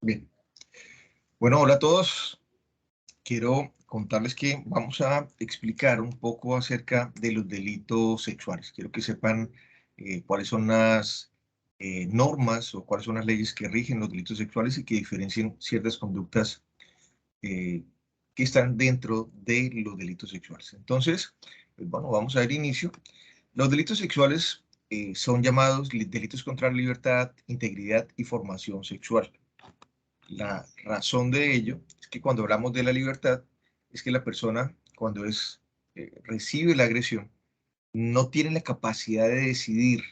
Bien, bueno, hola a todos. Quiero contarles que vamos a explicar un poco acerca de los delitos sexuales. Quiero que sepan cuáles son las normas o cuáles son las leyes que rigen los delitos sexuales y que diferencien ciertas conductas eh, que están dentro de los delitos sexuales. Entonces, pues bueno, vamos a dar inicio. Los delitos sexuales son llamados delitos contra la libertad, integridad y formación sexual. La razón de ello es que cuando hablamos de la libertad, es que la persona, cuando recibe la agresión, no tiene la capacidad de decidir,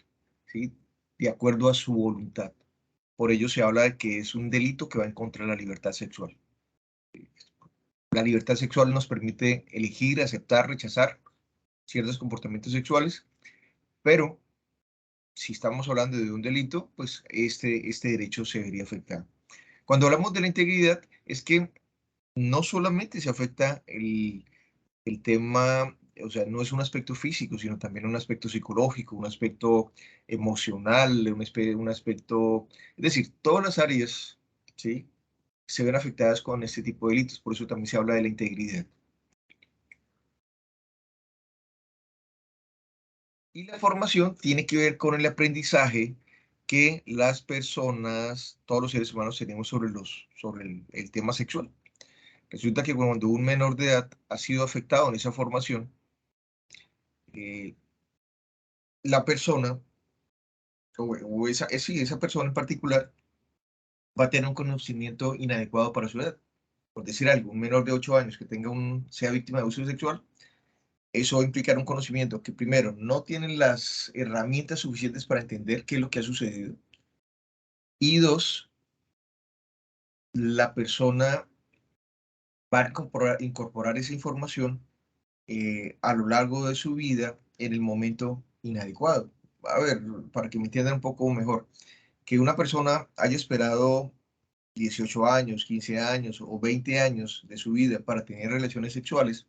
¿sí? De acuerdo a su voluntad. Por ello se habla de que es un delito que va en contra de la libertad sexual. La libertad sexual nos permite elegir, aceptar, rechazar ciertos comportamientos sexuales, pero si estamos hablando de un delito, pues este derecho se vería afectado. Cuando hablamos de la integridad, es que no solamente se afecta el tema, o sea, no es un aspecto físico, sino también un aspecto psicológico, un aspecto emocional, un aspecto, es decir, todas las áreas, ¿sí? Se ven afectadas con este tipo de delitos, por eso también se habla de la integridad. Y la formación tiene que ver con el aprendizaje que las personas, todos los seres humanos tenemos sobre el tema sexual. Resulta que cuando un menor de edad ha sido afectado en esa formación, eh, la persona, esa persona en particular, va a tener un conocimiento inadecuado para su edad. Por decir algo, un menor de 8 años que sea víctima de abuso sexual, eso va a implicar un conocimiento que primero no tiene las herramientas suficientes para entender qué es lo que ha sucedido. Y dos, la persona va a incorporar esa información a lo largo de su vida en el momento inadecuado. A ver, para que me entiendan un poco mejor, que una persona haya esperado 18 años, 15 años o 20 años de su vida para tener relaciones sexuales,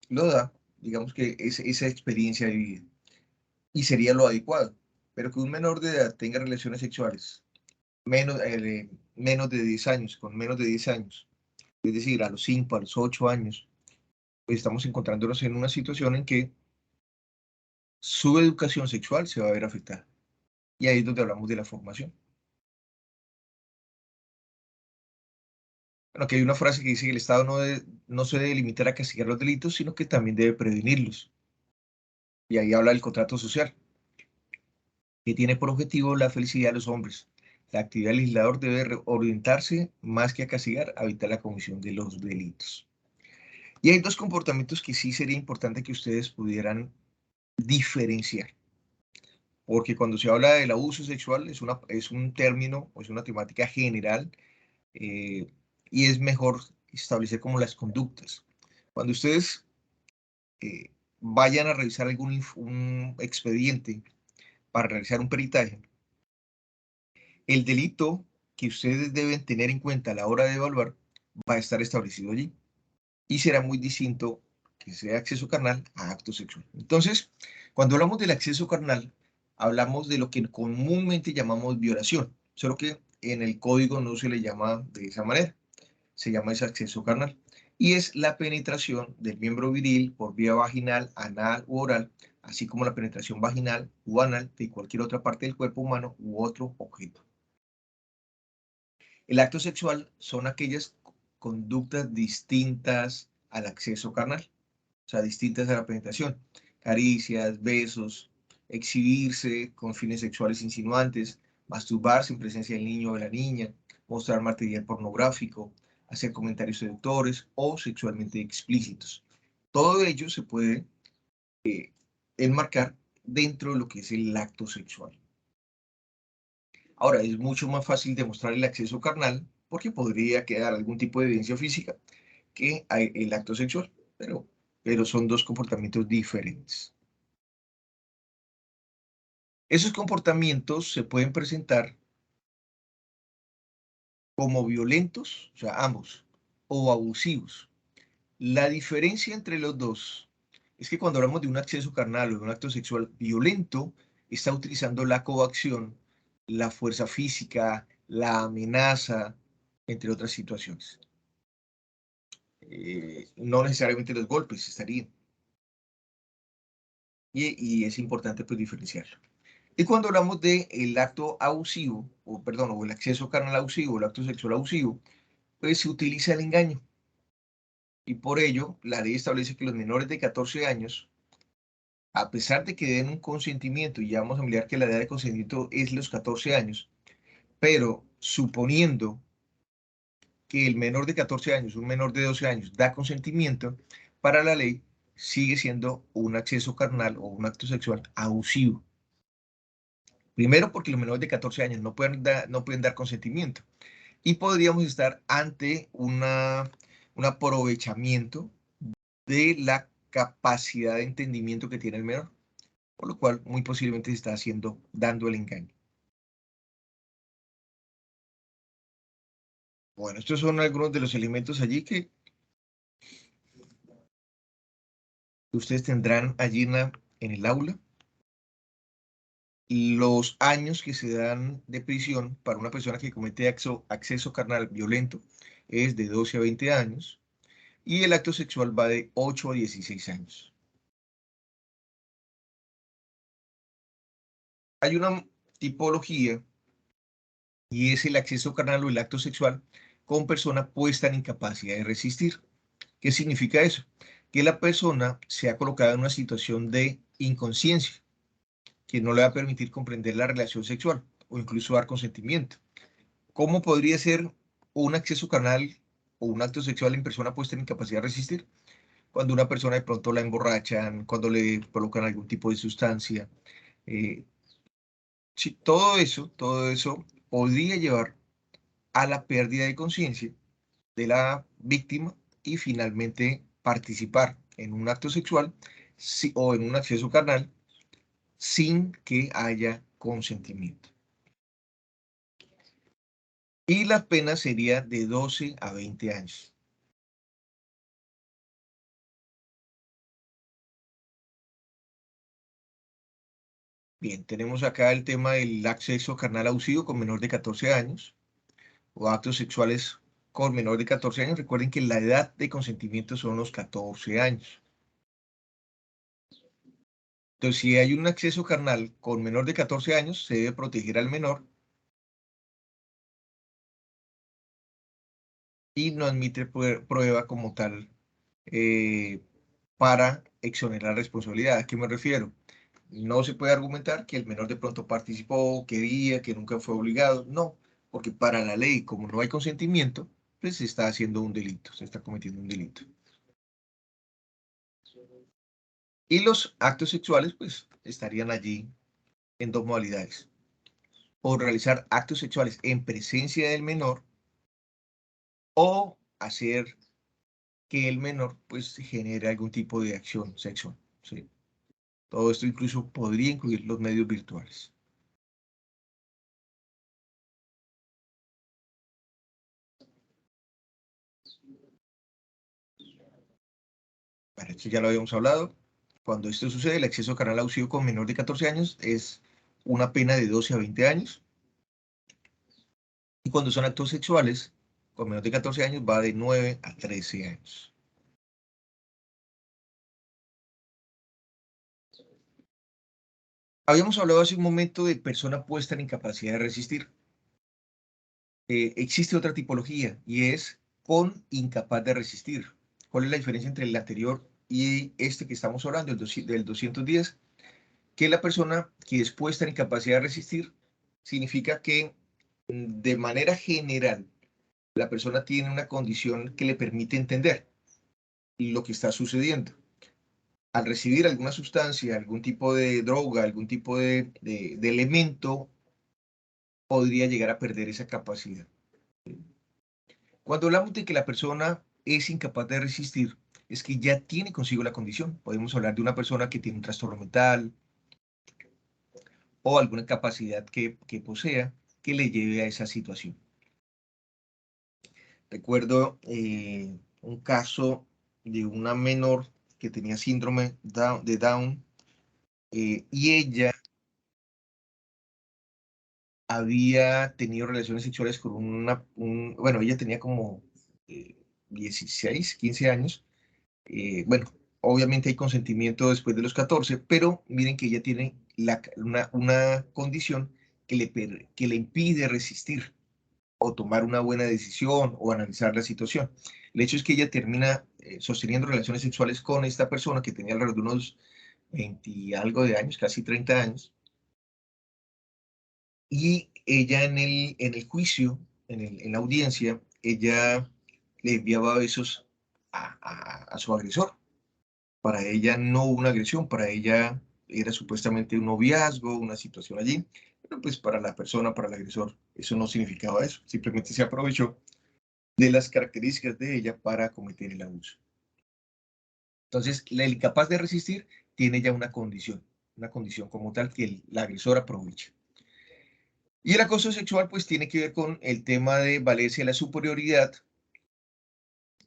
lo da, digamos que esa experiencia de vida y sería lo adecuado. Pero que un menor de edad tenga relaciones sexuales menos de 10 años, con menos de 10 años, es decir, a los 5, a los 8 años, pues estamos encontrándonos en una situación en que su educación sexual se va a ver afectada. Y ahí es donde hablamos de la formación. Bueno, que hay una frase que dice que el Estado no se debe limitar a castigar los delitos, sino que también debe prevenirlos. Y ahí habla del contrato social, que tiene por objetivo la felicidad de los hombres. La actividad del legislador debe orientarse más que a castigar, a evitar la comisión de los delitos. Y hay dos comportamientos que sí sería importante que ustedes pudieran diferenciar. Porque cuando se habla del abuso sexual es un término o es una temática general eh, y es mejor establecer como las conductas. Cuando ustedes vayan a revisar un expediente para realizar un peritaje, el delito que ustedes deben tener en cuenta a la hora de evaluar va a estar establecido allí y será muy distinto que sea acceso carnal a acto sexual. Entonces, cuando hablamos del acceso carnal, hablamos de lo que comúnmente llamamos violación, solo que en el código no se le llama de esa manera, se llama ese acceso carnal. Y es la penetración del miembro viril por vía vaginal, anal u oral, así como la penetración vaginal u anal de cualquier otra parte del cuerpo humano u otro objeto. El acto sexual son aquellas conductas distintas al acceso carnal, o sea, distintas a la penetración. Caricias, besos, exhibirse con fines sexuales insinuantes, masturbarse en presencia del niño o de la niña, mostrar material pornográfico, hacer comentarios seductores o sexualmente explícitos. Todo ello se puede enmarcar dentro de lo que es el acto sexual. Ahora, es mucho más fácil demostrar el acceso carnal porque podría quedar algún tipo de evidencia física que el acto sexual, pero son dos comportamientos diferentes. Esos comportamientos se pueden presentar como violentos, o sea, ambos, o abusivos. La diferencia entre los dos es que cuando hablamos de un acceso carnal o de un acto sexual violento, está utilizando la coacción, la fuerza física, la amenaza, entre otras situaciones. No necesariamente los golpes estarían. Y es importante pues diferenciarlo. Y cuando hablamos del acto abusivo, o perdón, o el acceso carnal abusivo, el acto sexual abusivo, pues se utiliza el engaño. Y por ello, la ley establece que los menores de 14 años, a pesar de que den un consentimiento, y ya vamos a mirar que la edad de consentimiento es los 14 años, pero suponiendo que el menor de 14 años, un menor de 12 años, da consentimiento, para la ley sigue siendo un acceso carnal o un acto sexual abusivo. Primero, porque los menores de 14 años no pueden dar consentimiento. Y podríamos estar ante un aprovechamiento de la capacidad de entendimiento que tiene el menor, por lo cual muy posiblemente se está dando el engaño. Bueno, estos son algunos de los elementos allí que ustedes tendrán allí en el aula. Los años que se dan de prisión para una persona que comete acceso carnal violento es de 12 a 20 años y el acto sexual va de 8 a 16 años. Hay una tipología y es el acceso carnal o el acto sexual con persona puesta en incapacidad de resistir. ¿Qué significa eso? Que la persona se ha colocado en una situación de inconsciencia que no le va a permitir comprender la relación sexual o incluso dar consentimiento. ¿Cómo podría ser un acceso carnal o un acto sexual en persona puesta en incapacidad de resistir? Cuando una persona de pronto la emborrachan, cuando le colocan algún tipo de sustancia. Eh, sí, todo eso podría llevar a la pérdida de conciencia de la víctima y finalmente participar en un acto sexual o en un acceso carnal sin que haya consentimiento. Y la pena sería de 12 a 20 años. Bien, tenemos acá el tema del acceso carnal abusivo con menor de 14 años o actos sexuales con menor de 14 años. Recuerden que la edad de consentimiento son los 14 años. Entonces, si hay un acceso carnal con menor de 14 años, se debe proteger al menor y no admite prueba como tal eh, para exonerar responsabilidad. ¿A qué me refiero? No se puede argumentar que el menor de pronto participó, quería, que nunca fue obligado. No, porque para la ley, como no hay consentimiento, pues se está haciendo un delito, se está cometiendo un delito. Y los actos sexuales, pues, estarían allí en dos modalidades. O realizar actos sexuales en presencia del menor o hacer que el menor, pues, genere algún tipo de acción sexual. ¿Sí? Todo esto incluso podría incluir los medios virtuales. Para esto ya lo habíamos hablado. Cuando esto sucede, el acceso carnal abusivo con menor de 14 años es una pena de 12 a 20 años. Y cuando son actos sexuales con menor de 14 años va de 9 a 13 años. Habíamos hablado hace un momento de persona puesta en incapacidad de resistir. Existe otra tipología y es con incapaz de resistir. ¿Cuál es la diferencia entre el anterior y este que estamos hablando, del 210? Que la persona que es puesta en incapacidad de resistir significa que de manera general la persona tiene una condición que le permite entender lo que está sucediendo. Al recibir alguna sustancia, algún tipo de droga, algún tipo de elemento, podría llegar a perder esa capacidad. Cuando hablamos de que la persona es incapaz de resistir, es que ya tiene consigo la condición. Podemos hablar de una persona que tiene un trastorno mental o alguna capacidad que posea que le lleve a esa situación. Recuerdo un caso de una menor que tenía síndrome de Down y ella había tenido relaciones sexuales con bueno, ella tenía como 16, 15 años. Bueno, obviamente hay consentimiento después de los 14, pero miren que ella tiene una condición que le impide resistir o tomar una buena decisión o analizar la situación. El hecho es que ella termina sosteniendo relaciones sexuales con esta persona que tenía alrededor de unos 20 y algo de años, casi 30 años, y ella en el juicio, en la audiencia, ella le enviaba besos a su agresor. Para ella no hubo una agresión, para ella era supuestamente un noviazgo, una situación allí, pero pues para la persona, para el agresor, eso no significaba eso, simplemente se aprovechó de las características de ella para cometer el abuso. Entonces, el incapaz de resistir tiene ya una condición como tal que la agresor aprovecha. Y el acoso sexual pues tiene que ver con el tema de valerse de la superioridad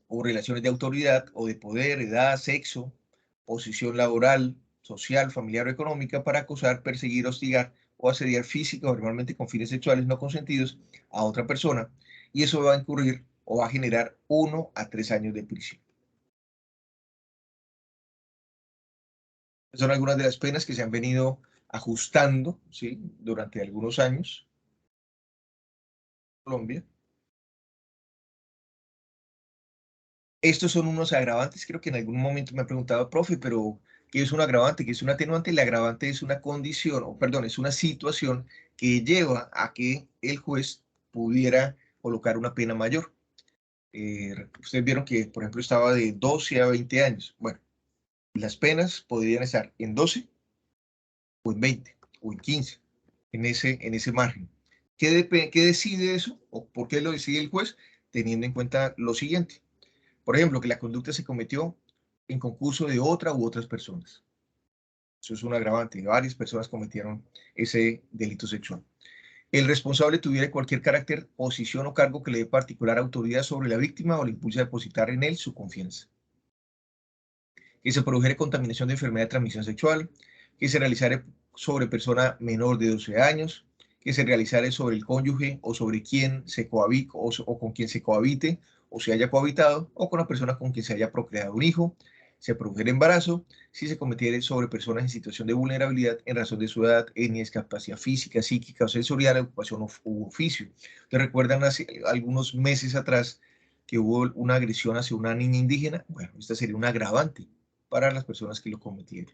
o relaciones de autoridad o de poder, edad, sexo, posición laboral, social, familiar o económica para acosar, perseguir, hostigar o asediar física o verbalmente con fines sexuales no consentidos a otra persona, y eso va a incurrir o va a generar 1 a 3 años de prisión. Son algunas de las penas que se han venido ajustando, ¿sí?, durante algunos años en Colombia. Estos son unos agravantes, creo que en algún momento me ha preguntado, profe, pero ¿qué es un agravante? ¿Qué es un atenuante? El agravante es una condición, o perdón, es una situación que lleva a que el juez pudiera colocar una pena mayor. Ustedes vieron que, por ejemplo, estaba de 12 a 20 años. Bueno, las penas podrían estar en 12 o en 20 o en 15, en ese margen. ¿Qué decide eso? ¿O por qué lo decide el juez? Teniendo en cuenta lo siguiente. Por ejemplo, que la conducta se cometió en concurso de otra u otras personas. Eso es un agravante. Varias personas cometieron ese delito sexual. El responsable tuviera cualquier carácter, posición o cargo que le dé particular autoridad sobre la víctima o le impulse a depositar en él su confianza. Que se produjera contaminación de enfermedad de transmisión sexual. Que se realizara sobre persona menor de 12 años. Que se realizara sobre el cónyuge o sobre quien se cohabite o con quien se cohabite o se haya cohabitado o con la persona con quien se haya procreado un hijo. Se produjera embarazo si se cometiera sobre personas en situación de vulnerabilidad en razón de su edad, etnia, discapacidad física, psíquica o sensorial, ocupación u oficio. ¿Te recuerdan hace algunos meses atrás que hubo una agresión hacia una niña indígena? Bueno, esta sería un agravante para las personas que lo cometieron.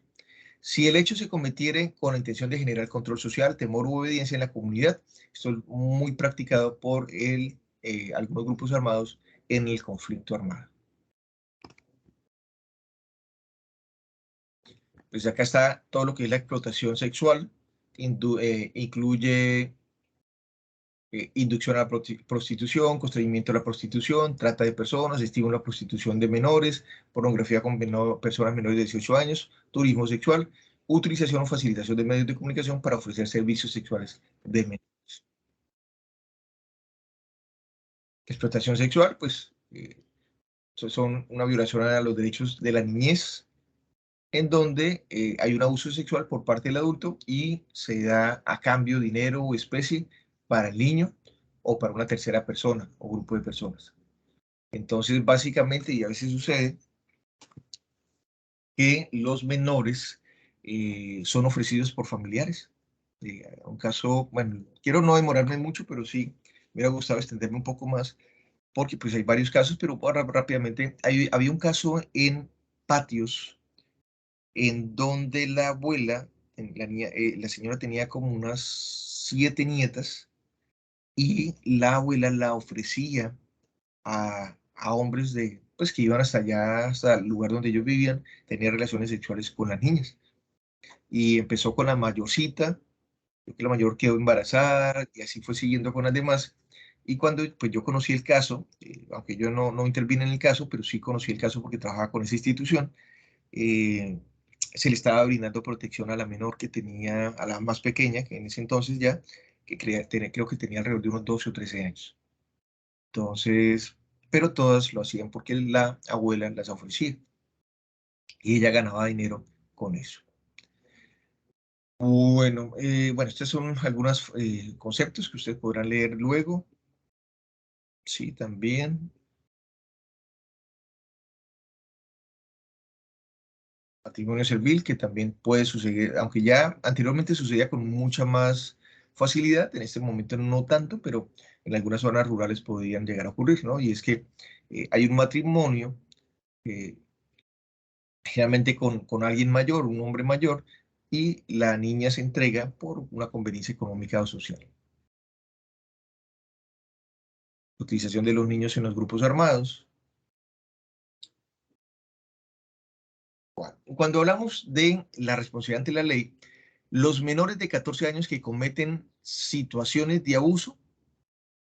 Si el hecho se cometiere con la intención de generar control social, temor u obediencia en la comunidad, esto es muy practicado por algunos grupos armados en el conflicto armado. Pues acá está todo lo que es la explotación sexual, incluye inducción a la prostitución, constreñimiento a la prostitución, trata de personas, estímulo a la prostitución de menores, pornografía con personas menores de 18 años, turismo sexual, utilización o facilitación de medios de comunicación para ofrecer servicios sexuales de menores. Explotación sexual, pues son una violación a los derechos de la niñez, en donde hay un abuso sexual por parte del adulto y se da a cambio dinero o especie para el niño o para una tercera persona o grupo de personas. Entonces, básicamente, y a veces sucede que los menores son ofrecidos por familiares. Un caso, bueno, quiero no demorarme mucho, pero sí, me hubiera gustado extenderme un poco más, porque pues hay varios casos, pero rápidamente, había un caso en Patios, en donde la abuela, la señora tenía como unas 7 nietas, y la abuela la ofrecía a hombres pues, que iban hasta allá, hasta el lugar donde ellos vivían, tenían relaciones sexuales con las niñas. Y empezó con la mayorcita, creo que la mayor quedó embarazada, y así fue siguiendo con las demás. Y cuando pues, yo conocí el caso, aunque yo no intervine en el caso, pero sí conocí el caso porque trabajaba con esa institución, eh, se le estaba brindando protección a la menor que tenía, a la más pequeña, que en ese entonces ya, que creo que tenía alrededor de unos 12 o 13 años. Entonces, pero todas lo hacían porque la abuela las ofrecía y ella ganaba dinero con eso. Bueno, estos son algunos conceptos que ustedes podrán leer luego. Sí, también. Matrimonio servil, que también puede suceder, aunque ya anteriormente sucedía con mucha más facilidad, en este momento no tanto, pero en algunas zonas rurales podrían llegar a ocurrir, ¿no? Y es que hay un matrimonio, eh, generalmente con alguien mayor, un hombre mayor, y la niña se entrega por una conveniencia económica o social. Utilización de los niños en los grupos armados. Cuando hablamos de la responsabilidad ante la ley, los menores de 14 años que cometen situaciones de abuso,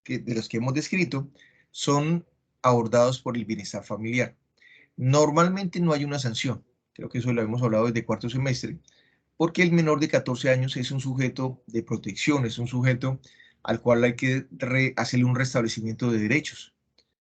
de los que hemos descrito, son abordados por el bienestar familiar. Normalmente no hay una sanción, creo que eso lo hemos hablado desde cuarto semestre, porque el menor de 14 años es un sujeto de protección, es un sujeto al cual hay que hacerle un restablecimiento de derechos,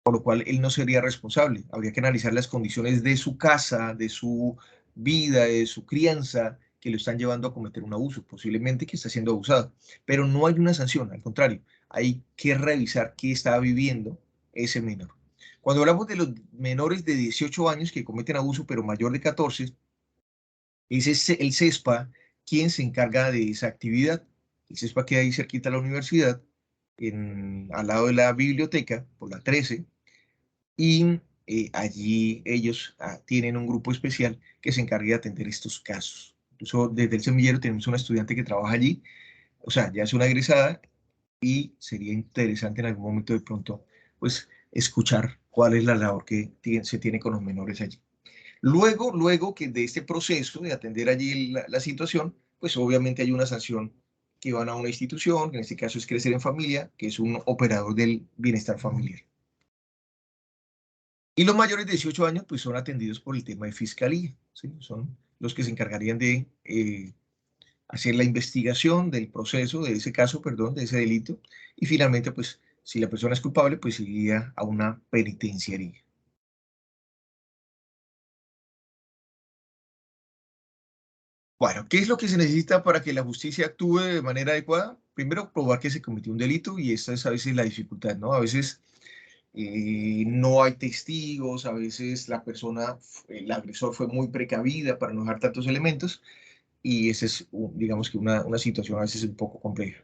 por lo cual él no sería responsable. Habría que analizar las condiciones de su casa, de su vida, de su crianza, que lo están llevando a cometer un abuso, posiblemente que está siendo abusado. Pero no hay una sanción, al contrario, hay que revisar qué está viviendo ese menor. Cuando hablamos de los menores de 18 años que cometen abuso, pero mayor de 14, es el CESPA quien se encarga de esa actividad. El CESPA queda ahí cerquita a la universidad, al lado de la biblioteca, por la 13, y allí ellos tienen un grupo especial que se encarga de atender estos casos. Incluso desde el semillero tenemos una estudiante que trabaja allí, o sea, ya es una egresada y sería interesante en algún momento de pronto, pues, escuchar cuál es la labor que se tiene con los menores allí. Luego que de este proceso de atender allí la situación, pues obviamente hay una sanción que van a una institución, que en este caso es Crecer en Familia, que es un operador del bienestar familiar. Y los mayores de 18 años, pues son atendidos por el tema de fiscalía, ¿sí? Son los que se encargarían de hacer la investigación del proceso, de ese caso, perdón, de ese delito. Y finalmente, pues, si la persona es culpable, pues iría a una penitenciaría. Bueno, ¿qué es lo que se necesita para que la justicia actúe de manera adecuada? Primero, probar que se cometió un delito y esta es a veces la dificultad, ¿no? A veces no hay testigos, a veces la persona, el agresor fue muy precavida para no dejar tantos elementos y esa es, digamos que una situación a veces un poco compleja.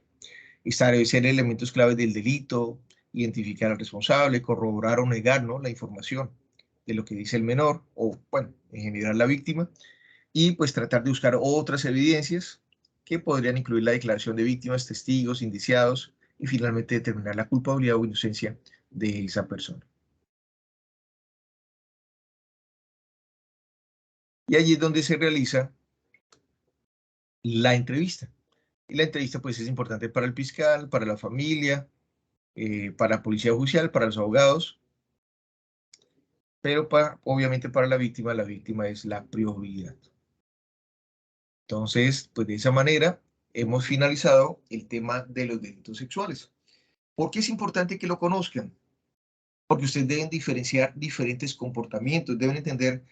Establecer elementos claves del delito, identificar al responsable, corroborar o negar, ¿no?, la información de lo que dice el menor o, bueno, en general la víctima, y pues tratar de buscar otras evidencias que podrían incluir la declaración de víctimas, testigos, indiciados y finalmente determinar la culpabilidad o inocencia de esa persona. Y allí es donde se realiza la entrevista. Y la entrevista pues es importante para el fiscal, para la familia, para la policía judicial, para los abogados, pero obviamente para la víctima es la prioridad. Entonces, pues de esa manera hemos finalizado el tema de los delitos sexuales. ¿Por qué es importante que lo conozcan? Porque ustedes deben diferenciar diferentes comportamientos, deben entender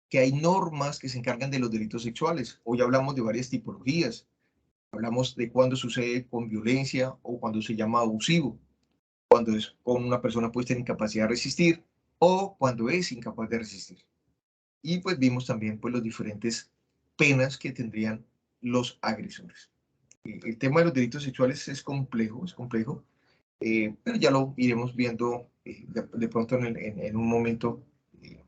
que hay normas que se encargan de los delitos sexuales. Hoy hablamos de varias tipologías. Hablamos de cuando sucede con violencia o cuando se llama abusivo, cuando es con una persona puesta en incapacidad de resistir o cuando es incapaz de resistir. Y pues vimos también pues, las diferentes penas que tendrían los agresores. El tema de los delitos sexuales es complejo, pero ya lo iremos viendo de pronto en un momento eh,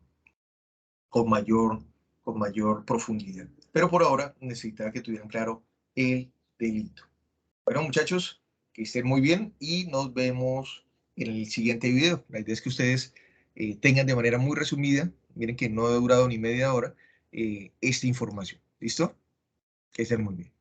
con, mayor, con mayor profundidad. Pero por ahora necesitaba que tuvieran claro el delito. Bueno, muchachos, que estén muy bien y nos vemos en el siguiente video. La idea es que ustedes tengan de manera muy resumida, miren que no ha durado ni media hora, esta información. ¿Listo? Que estén muy bien.